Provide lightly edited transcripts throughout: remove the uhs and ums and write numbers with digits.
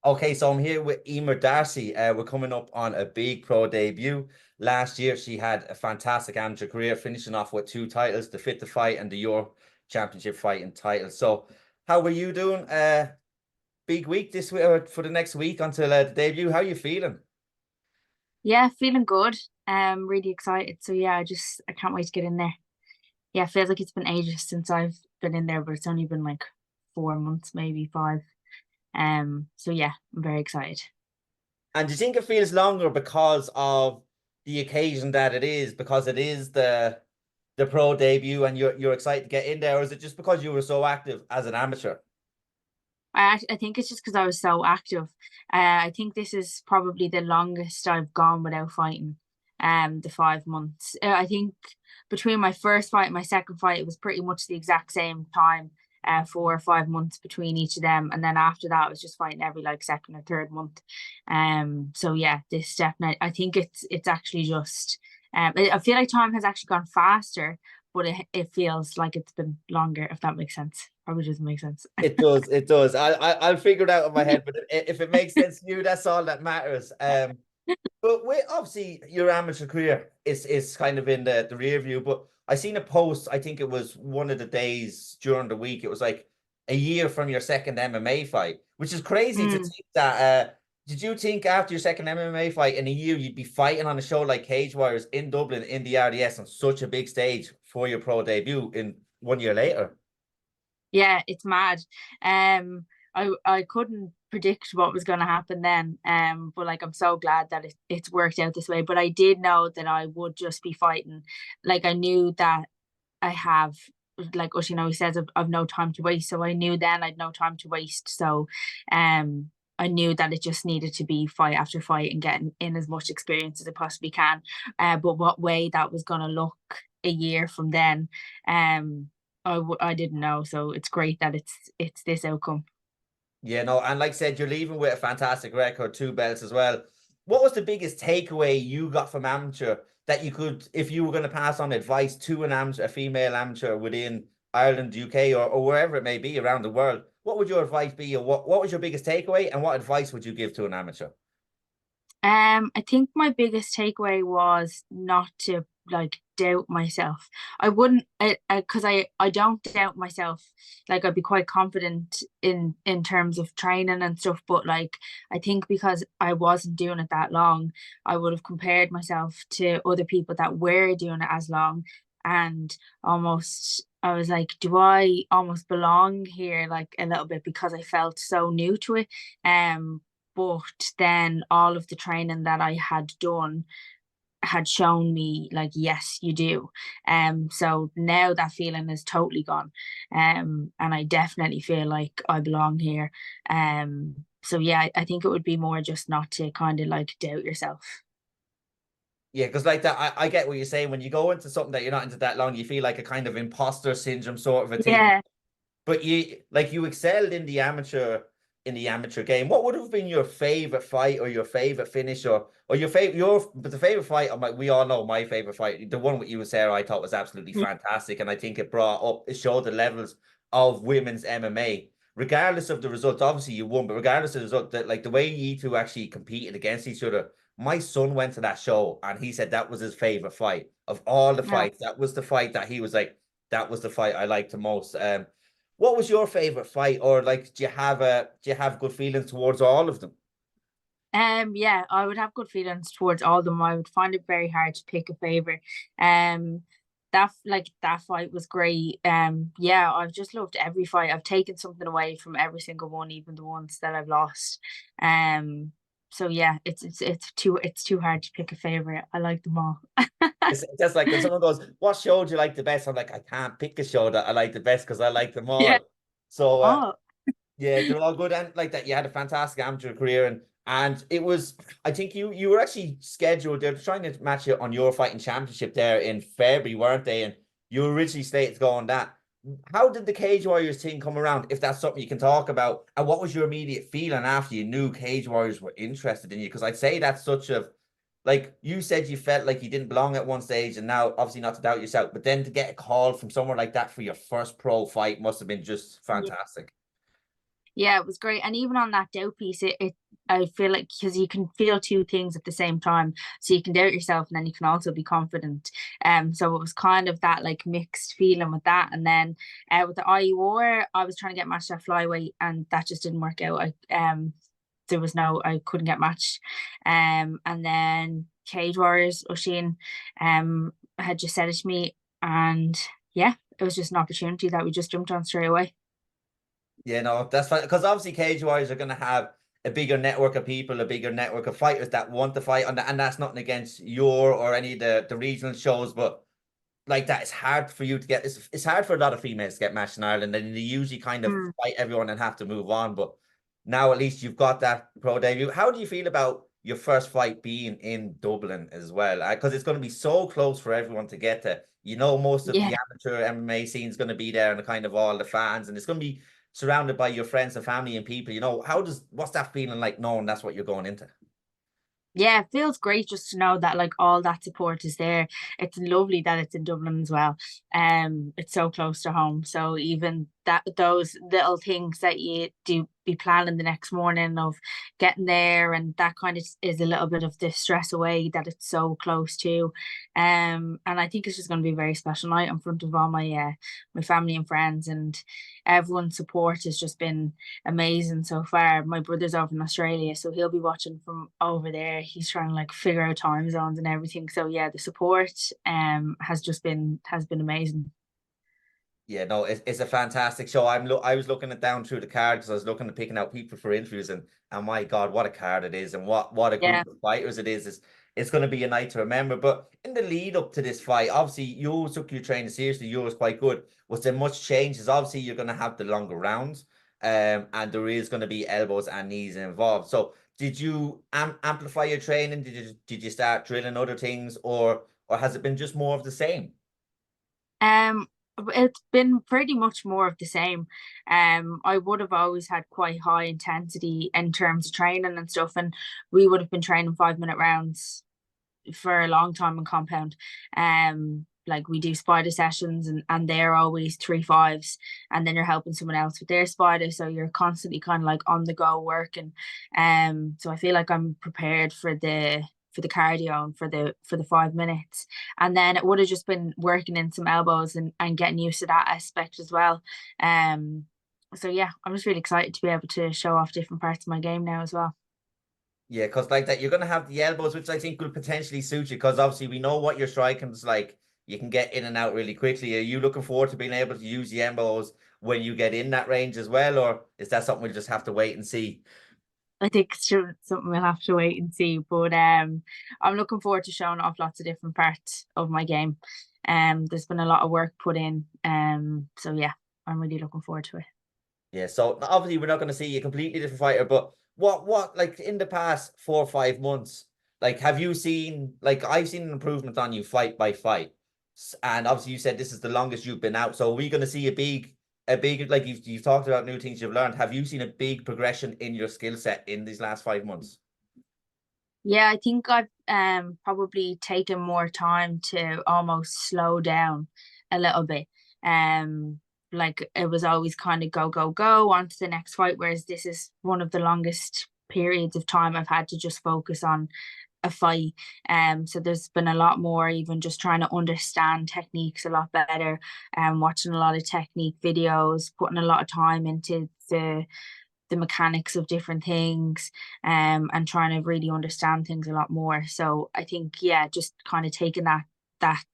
Okay, so I'm here with Eimear Darcy. We're coming up on a big pro debut. Last year, she had a fantastic amateur career, finishing off with two titles, the Fit to Fight and the Euro Championship fighting title. So, how were you doing? Big week this week or for the next week until the debut. How are you feeling? Yeah, feeling good. Really excited. So yeah, I can't wait to get in there. Yeah, it feels like it's been ages since I've been in there, but it's only been like 4 months, maybe five. So yeah, I'm very excited. And do you think it feels longer because of the occasion that it is, because it is the pro debut and you're excited to get in there, or is it just because you were so active as an amateur? I think it's just because I was so active. I think this is probably the longest I've gone without fighting. The 5 months. I think between my first fight and my second fight, it was pretty much the exact same time. 4 or 5 months between each of them, and then after that, I was just fighting every like second or third month. So yeah, this definitely. I think it's actually just. I feel like time has actually gone faster, but it feels like it's been longer. If that makes sense, probably doesn't make sense. It does. It does. I'll figure it out in my head, but if it makes sense to you, that's all that matters. But with obviously your amateur career is kind of in the rear view. But I seen a post. I think it was one of the days during the week. It was like a year from your second MMA fight, which is crazy to Mm. think that. Did you think after your second MMA fight in a year you'd be fighting on a show like Cage Warriors in Dublin in the RDS on such a big stage for your pro debut in 1 year later? Yeah, it's mad. I couldn't predict what was going to happen then. But like I'm so glad that it's worked out this way. But I did know that I would just be fighting. Like I knew that I have, like Oisin always says, I've no time to waste. So I knew then I'd no time to waste. So I knew that it just needed to be fight after fight and getting in as much experience as I possibly can. But what way that was going to look a year from then, I didn't know. So it's great that it's this outcome. Yeah, no, and like I said, you're leaving with a fantastic record, two belts as well. What was the biggest takeaway you got from amateur that you could, if you were going to pass on advice to an amateur, a female amateur within Ireland, UK, or wherever it may be around the world? What would your advice be, or what was your biggest takeaway, and what advice would you give to an amateur? I think my biggest takeaway was not to like doubt myself. I wouldn't, because I don't doubt myself. Like I'd be quite confident in terms of training and stuff, but like I think because I wasn't doing it that long, I would have compared myself to other people that were doing it as long, and almost I was like, do I almost belong here like a little bit because I felt so new to it. But then all of the training that I had done had shown me like, yes, you do. So now that feeling is totally gone. And I definitely feel like I belong here. So yeah, I think it would be more just not to kind of like doubt yourself. Yeah, because like that, I get what you're saying. When you go into something that you're not into that long, you feel like a kind of imposter syndrome sort of a thing. Yeah. But you excelled in the amateur game. What would have been your favorite fight or your favorite finish or your favorite your but the favorite fight of my we all know my favorite fight. The one with you and Sarah I thought was absolutely fantastic. And I think it showed the levels of women's MMA. Regardless of the results, obviously you won, but regardless of the result, that like the way you two actually competed against each other. My son went to that show and he said that was his favorite fight of all the No. fights. That was the fight that he was like, that was the fight I liked the most. What was your favorite fight, or like, do you have good feelings towards all of them? Yeah, I would have good feelings towards all of them. I would find it very hard to pick a favorite. Um, that fight was great. Yeah, I've just loved every fight. I've taken something away from every single one, even the ones that I've lost. Um, so yeah, it's too hard to pick a favorite. I like them all. It's just like when someone goes, "What show do you like the best?" I'm like, I can't pick a show that I like the best because I like them Yeah. all. So Oh, yeah, they're all good and like that. You had a fantastic amateur career and it was. I think you were actually scheduled. They're trying to match you on your fighting championship there in February, weren't they? And you originally stated to go on that. How did the Cage Warriors thing come around? If that's something you can talk about, and what was your immediate feeling after you knew Cage Warriors were interested in you? Because I'd say that's such a like you said, you felt like you didn't belong at one stage, and now obviously not to doubt yourself, but then to get a call from somewhere like that for your first pro fight must have been just yeah. fantastic. Yeah, it was great. And even on that doubt piece, it I feel like because you can feel two things at the same time. So you can doubt yourself and then you can also be confident. So it was kind of that like mixed feeling with that. And then with the IU, I was trying to get matched at flyweight and that just didn't work out. There was no I couldn't get matched. And then Cage Warriors, Oisin, had just said it to me and yeah, it was just an opportunity that we just jumped on straight away. Yeah, no, that's fine. Because obviously, cage warriors are going to have a bigger network of people, a bigger network of fighters that want to fight, and that's nothing against your or any of the regional shows, but like that, it's hard for you to get. It's hard for a lot of females to get matched in Ireland, and they usually kind of Mm. fight everyone and have to move on. But now at least you've got that pro debut. How do you feel about your first fight being in Dublin as well? Because it's going to be so close for everyone to get to. You know, most of Yeah. the amateur MMA scene is going to be there, and kind of all the fans, and it's going to be surrounded by your friends and family and people. You know, what's that feeling like knowing that's what you're going into? Yeah, it feels great just to know that like all that support is there. It's lovely that it's in Dublin as well. It's so close to home. So even that those little things that you do be planning the next morning of getting there and that kind of is a little bit of the stress away that it's so close to. And I think it's just going to be a very special night in front of all my family and friends and everyone's support has just been amazing so far. My brother's over in Australia, so he'll be watching from over there. He's trying to like figure out time zones and everything. So yeah, the support has been amazing. Yeah, no, it's a fantastic show. I was looking it down through the card because I was looking at picking out people for interviews, and my God, what a card it is, and what a group Yeah. of fighters it is. It's going to be a night to remember. But in the lead up to this fight, obviously you took your training seriously. You was quite good. Was there much changes? Obviously, you're going to have the longer rounds, and there is going to be elbows and knees involved. So, did you amplify your training? Did you start drilling other things, or has it been just more of the same? Um, it's been pretty much more of the same. I would have always had quite high intensity in terms of training and stuff, and we would have been training 5 minute rounds for a long time in compound. Like we do spider sessions and they're always 3 5s and then you're helping someone else with their spider. So you're constantly kind of like on the go working. So I feel like I'm prepared for the cardio and for the 5 minutes. And then it would have just been working in some elbows and getting used to that aspect as well. So yeah, I'm just really excited to be able to show off different parts of my game now as well. Yeah, because like that, you're gonna have the elbows, which I think will potentially suit you. Because obviously, we know what your striking is like. You can get in and out really quickly. Are you looking forward to being able to use the elbows when you get in that range as well, or is that something we'll just have to wait and see? I think it's something we'll have to wait and see. But I'm looking forward to showing off lots of different parts of my game. There's been a lot of work put in. So yeah, I'm really looking forward to it. Yeah, so obviously we're not going to see a completely different fighter, but what like in the past 4 or 5 months, like have you seen like I've seen an improvement on you fight by fight, and obviously you said this is the longest you've been out, so are we going to see a big like you've talked about new things you've learned. Have you seen a big progression in your skill set in these last 5 months? Yeah, I think I've probably taken more time to almost slow down a little bit. Um, like it was always kind of go, go, go on to the next fight, whereas this is one of the longest periods of time I've had to just focus on a fight. So there's been a lot more even just trying to understand techniques a lot better and watching a lot of technique videos, putting a lot of time into the mechanics of different things and trying to really understand things a lot more. So I think yeah, just kind of taking that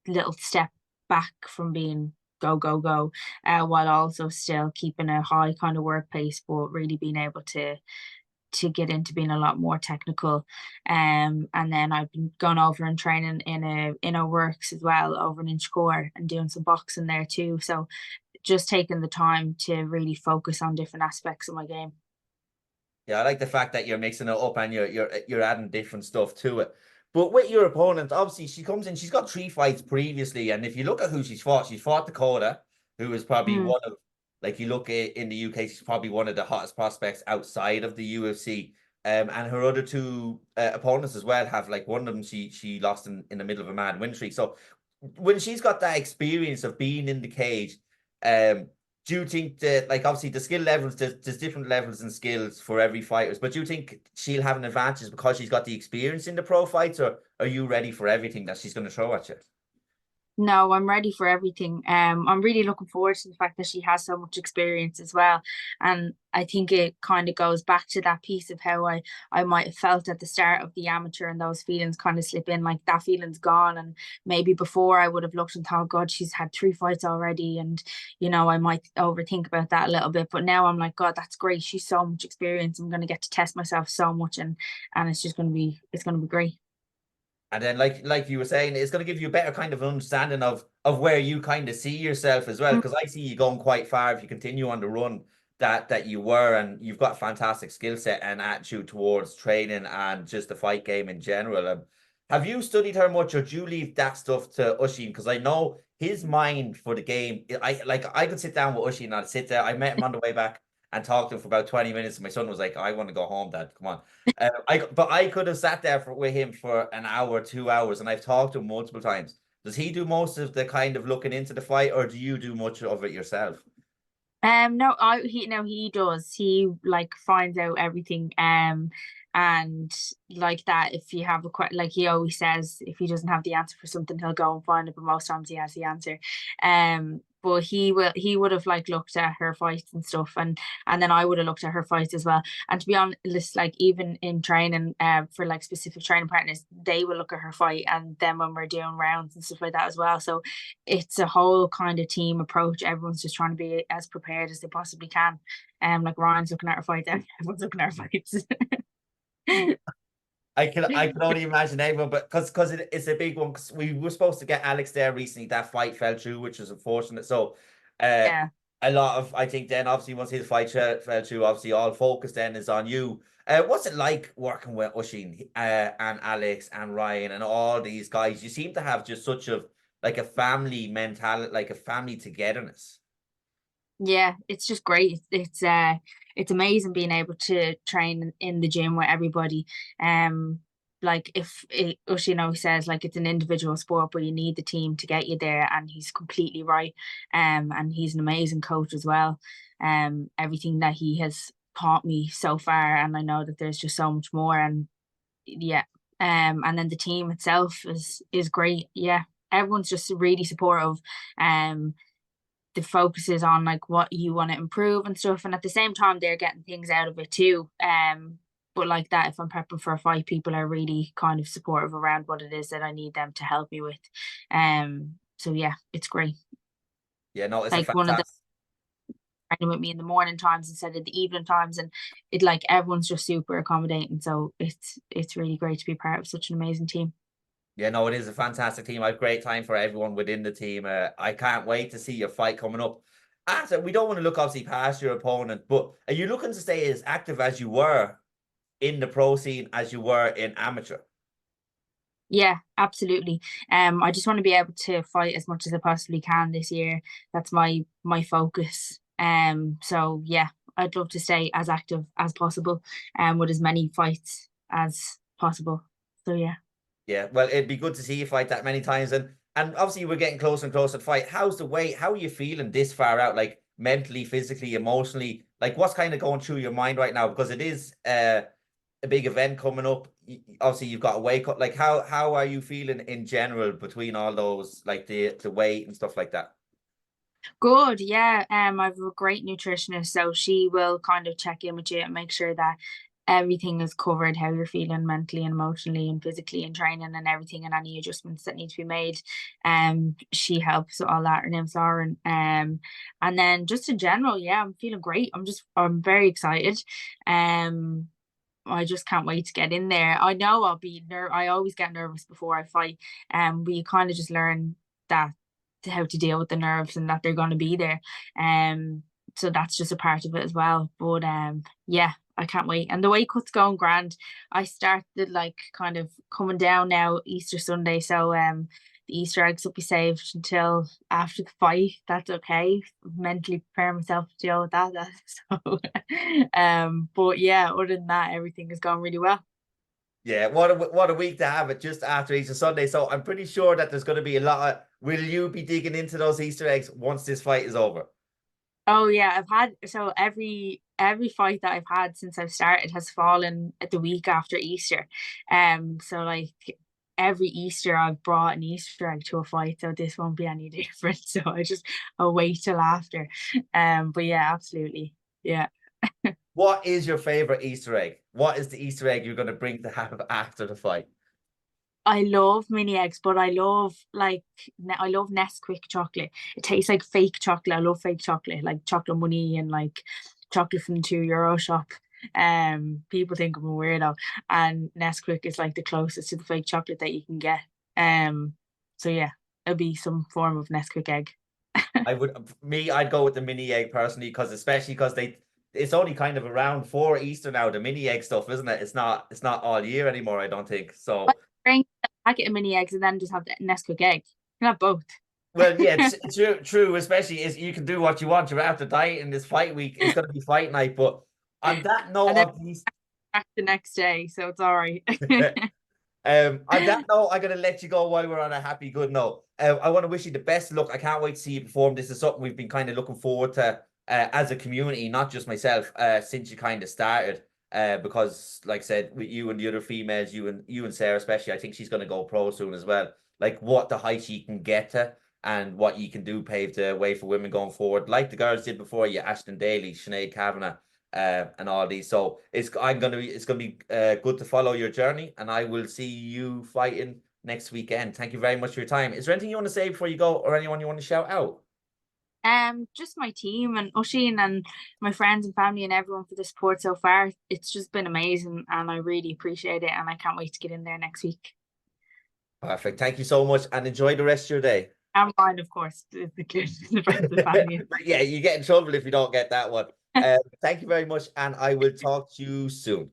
little step back from being go go go while also still keeping a high kind of work pace but really being able to get into being a lot more technical. And then I've been going over and training in a works as well over in Inchcore and doing some boxing there too. So just taking the time to really focus on different aspects of my game. Yeah, I like the fact that you're mixing it up and you're adding different stuff to it. But with your opponent, obviously she comes in, she's got 3 fights previously, and if you look at who she's fought Dakota, who is probably Mm. one of like you look in the UK, she's probably one of the hottest prospects outside of the UFC. And her other two opponents as well have like one of them she lost in the middle of a mad win streak. So when she's got that experience of being in the cage, um, do you think that, like, obviously the skill levels, there's different levels and skills for every fighter, but do you think she'll have an advantage because she's got the experience in the pro fights, or are you ready for everything that she's going to throw at you? No, I'm ready for everything. I'm really looking forward to the fact that she has so much experience as well. And I think it kind of goes back to that piece of how I might have felt at the start of the amateur, and those feelings kind of slip in, like that feeling's gone. And maybe before I would have looked and thought, God, she's had 3 fights already. And, I might overthink about that a little bit. But now I'm like, God, that's great. She's so much experience. I'm gonna get to test myself so much, and it's gonna be great. And then, like you were saying, it's going to give you a better kind of understanding of where you kind of see yourself as well. Mm. Because I see you going quite far if you continue on the run that you were, and you've got a fantastic skill set and attitude towards training and just the fight game in general. Have you studied her much, or do you leave that stuff to Oisin? Because I know his mind for the game. I could sit down with Oisin and I'd sit there. I met him on the way back and talked to him for about 20 minutes. And my son was like, I want to go home, Dad. Come on. But I could have sat there with him for an hour, 2 hours, and I've talked to him multiple times. Does he do most of the kind of looking into the fight, or do you do much of it yourself? No, he does. He like finds out everything. And like that, if you have like he always says, if he doesn't have the answer for something, he'll go and find it. But most times he has the answer. But he would have like looked at her fights and stuff, and then I would have looked at her fights as well. And to be honest, like even in training, for like specific training partners, they will look at her fight, and then when we're doing rounds and stuff like that as well. So it's a whole kind of team approach. Everyone's just trying to be as prepared as they possibly can. Like Ryan's looking at her fights, everyone's looking at her fights. I can only imagine everyone, but because it's a big one. Because we were supposed to get Alex there recently, that fight fell through, which was unfortunate. So, uh, Yeah. a lot of, I think, then obviously once his fight fell through, obviously all focus then is on you. What's it like working with Oisin, and Alex and Ryan and all these guys? You seem to have just such a like a family mentality, like a family togetherness. Yeah, it's just great. It's amazing being able to train in the gym with everybody. Like if it, Ushino says like it's an individual sport, but you need the team to get you there, and he's completely right. And he's an amazing coach as well. Everything that he has taught me so far, and I know that there's just so much more. And yeah, and then the team itself is great. Yeah, everyone's just really supportive. The focus is on like what you want to improve and stuff, and at the same time they're getting things out of it too. But like that, if I'm prepping for a fight, people are really kind of supportive around what it is that I need them to help me with. So yeah, it's great. Yeah, no, it's a Like one of the fantastic. training with me in the morning times instead of the evening times, and it like everyone's just super accommodating, so it's really great to be part of such an amazing team. Yeah, no, it is a fantastic team. I have great time for everyone within the team. I can't wait to see your fight coming up. After, we don't want to look obviously past your opponent, but are you looking to stay as active as you were in the pro scene as you were in amateur? Yeah, absolutely. I just want to be able to fight as much as I possibly can this year. That's my focus. So yeah, I'd love to stay as active as possible, with as many fights as possible. So yeah. Yeah, well, it'd be good to see you fight that many times, and obviously we're getting closer and closer to fight. How's the weight? How are you feeling this far out? Like mentally, physically, emotionally? Like what's kind of going through your mind right now? Because it is a big event coming up. Obviously, you've got a weight cut. Like how are you feeling in general between all those, like the weight and stuff like that? Good, yeah. I've a great nutritionist, so she will kind of check in with you and make sure that everything is covered, how you're feeling mentally and emotionally and physically and training and everything, and any adjustments that need to be made. She helps with all that. Her name's Lauren. And then just in general, yeah, I'm feeling great. I'm very excited. Um, I just can't wait to get in there. I know I always get nervous before I fight. But you kind of just learn that how to deal with the nerves and that they're going to be there. So that's just a part of it as well. But yeah, I can't wait. And the way cut's going grand. I started like kind of coming down now Easter Sunday. So the Easter eggs will be saved until after the fight. That's okay. Mentally prepare myself to deal with that. So but yeah, other than that, everything is going really well. Yeah, what a week to have it just after Easter Sunday. So I'm pretty sure that there's going to be a lot of. Will you be digging into those Easter eggs once this fight is over? Oh yeah, I've had so every fight that I've had since I've started has fallen at the week after Easter. So like every Easter I've brought an Easter egg to a fight, so this won't be any different. So I'll wait till after. But yeah, absolutely. Yeah. What is your favorite Easter egg? What is the Easter egg you're going to bring to have after the fight? I love mini eggs, but I love I love Nesquik chocolate. It tastes like fake chocolate. I love fake chocolate, like chocolate money and like chocolate from the €2 shop. People think I'm a weirdo, and Nesquik is like the closest to the fake chocolate that you can get. Um, so yeah, it'll be some form of Nesquik egg. I'd go with the mini egg personally, because especially because it's only kind of around for Easter now, the mini egg stuff, isn't it? It's not all year anymore, I don't think. But So, bring a packet of mini eggs and then just have the Nesquik egg. You can have both. well, yeah, it's true. Especially is you can do what you want. You're after diet in this fight week. It's going to be fight night. But on that note And then of these, back the next day, so it's all right. on that note, I'm gonna let you go while we're on a happy, good note. I want to wish you the best luck. I can't wait to see you perform. This is something we've been kind of looking forward to as a community, not just myself, since you kind of started. Because, like I said, with you and the other females, you and Sarah especially, I think she's gonna go pro soon as well. Like what the height she can get to and what you can do pave the way for women going forward, like the girls did before you, Ashton Daly, Sinead Kavanagh, and all these. So it's gonna be good to follow your journey, and I will see you fighting next weekend. Thank you very much for your time. Is there anything you want to say before you go, or anyone you want to shout out? Just my team and Oisin and my friends and family and everyone for the support so far. It's just been amazing and I really appreciate it and I can't wait to get in there next week. Perfect. Thank you so much, and enjoy the rest of your day. And mine, of course, the friends and family. But yeah, you get in trouble if you don't get that one. Thank you very much, and I will talk to you soon.